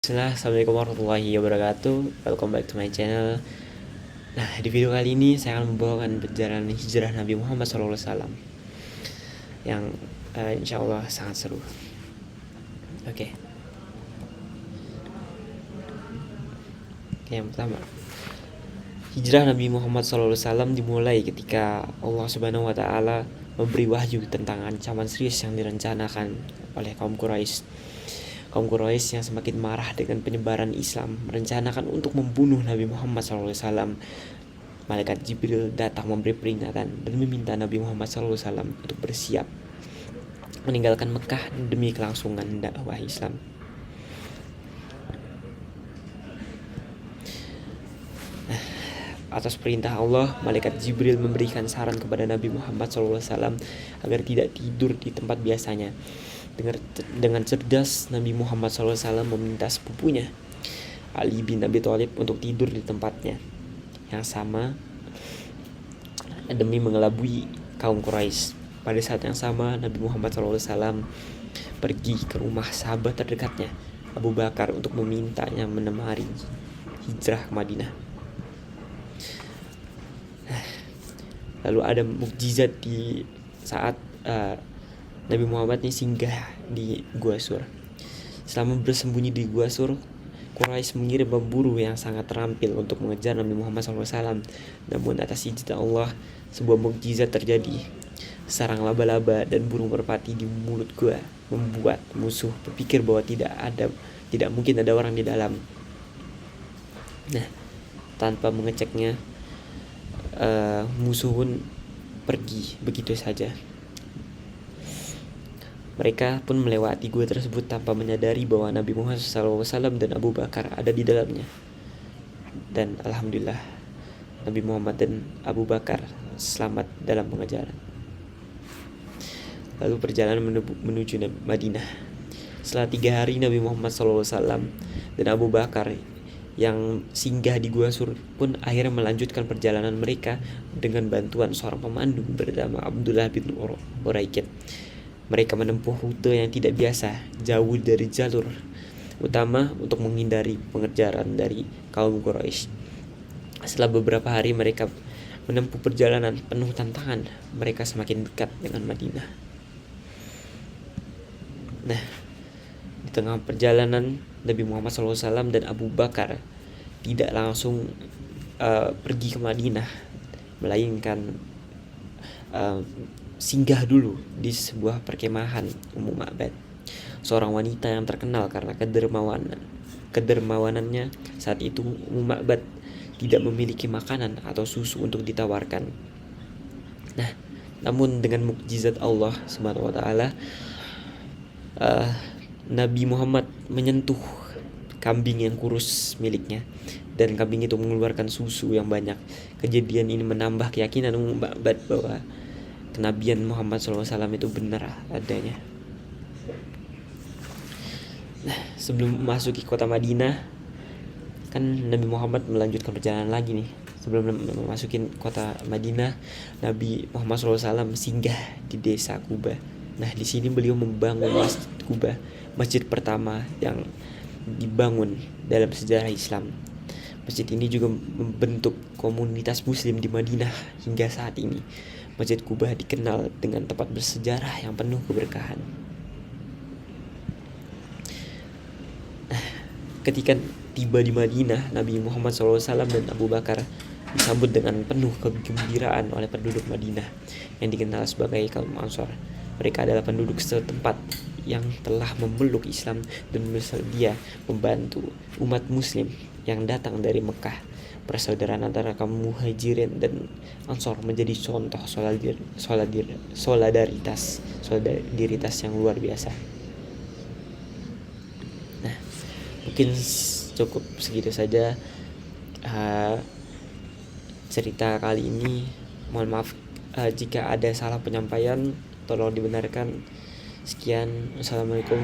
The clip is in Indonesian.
Assalamualaikum warahmatullahi wabarakatuh. Welcome back to my channel. Nah, di video kali ini saya akan membawakan perjalanan hijrah Nabi Muhammad SAW yang insya Allah sangat seru. Oke, yang pertama, hijrah Nabi Muhammad SAW dimulai ketika Allah Subhanahu Wa Taala memberi wahyu tentang ancaman serius yang direncanakan oleh kaum Quraisy. Kaum Quraisy yang semakin marah dengan penyebaran Islam merencanakan untuk membunuh Nabi Muhammad SAW. Malaikat Jibril datang memberi peringatan dan meminta Nabi Muhammad SAW untuk bersiap meninggalkan Mekah demi kelangsungan dakwah Islam. Atas perintah Allah, Malaikat Jibril memberikan saran kepada Nabi Muhammad SAW agar tidak tidur di tempat biasanya. Dengan cerdas, Nabi Muhammad SAW meminta sepupunya Ali bin Abi Thalib untuk tidur di tempatnya yang sama demi mengelabui kaum Quraisy. Pada saat yang sama, Nabi Muhammad SAW pergi ke rumah sahabat terdekatnya, Abu Bakar, untuk memintanya menemani hijrah ke Madinah. Lalu ada mukjizat di saat Nabi Muhammad ini singgah di Gua Sur. Selama bersembunyi di Gua Sur, Quraisy mengirim pemburu yang sangat terampil untuk mengejar Nabi Muhammad SAW. Namun atas izin Allah, sebuah mukjizat terjadi. Sarang laba-laba dan burung merpati di mulut gua membuat musuh berpikir bahwa tidak mungkin ada orang di dalam. Nah, tanpa mengeceknya, musuh pun pergi begitu saja. Mereka pun melewati gua tersebut tanpa menyadari bahwa Nabi Muhammad SAW dan Abu Bakar ada di dalamnya. Dan alhamdulillah, Nabi Muhammad dan Abu Bakar selamat dalam pengejaran. Lalu perjalanan menuju Madinah. Setelah 3 hari, Nabi Muhammad SAW dan Abu Bakar yang singgah di Gua Sur pun akhirnya melanjutkan perjalanan mereka dengan bantuan seorang pemandu bernama Abdullah bin Uraikid. Mereka menempuh rute yang tidak biasa, jauh dari jalur utama untuk menghindari pengejaran dari kaum Quraisy. Setelah beberapa hari mereka menempuh perjalanan penuh tantangan, mereka semakin dekat dengan Madinah. Nah, di tengah perjalanan, Nabi Muhammad SAW dan Abu Bakar tidak langsung pergi ke Madinah, melainkan singgah dulu di sebuah perkemahan Ummu Ma'bad, seorang wanita yang terkenal karena kedermawanannya. Saat itu Ummu Ma'bad tidak memiliki makanan atau susu untuk ditawarkan. Nah, namun dengan mukjizat Allah Subhanahu wa Ta'ala, Nabi Muhammad menyentuh kambing yang kurus miliknya, dan kambing itu mengeluarkan susu yang banyak. Kejadian ini menambah keyakinan Ummu Ma'bad bahwa kenabian Muhammad SAW itu benar adanya. Nah, sebelum memasuki kota Madinah, kan Nabi Muhammad melanjutkan perjalanan lagi nih. Sebelum memasuki kota Madinah, Nabi Muhammad SAW singgah di desa Quba. Nah, di sini beliau membangun Masjid Quba, masjid pertama yang dibangun dalam sejarah Islam. Masjid ini juga membentuk komunitas Muslim di Madinah hingga saat ini. Masjid Quba dikenal dengan tempat bersejarah yang penuh keberkahan. Ketika tiba di Madinah, Nabi Muhammad SAW dan Abu Bakar disambut dengan penuh kegembiraan oleh penduduk Madinah yang dikenal sebagai kaum Ansor. Mereka adalah penduduk setempat yang telah memeluk Islam dan bersedia membantu umat Muslim yang datang dari Mekah. Persaudaraan antara kaum Muhajirin dan Ansor menjadi contoh solidaritas yang luar biasa. Nah, mungkin cukup segitu saja cerita kali ini. Mohon maaf jika ada salah penyampaian, tolong dibenarkan. Sekian, assalamualaikum.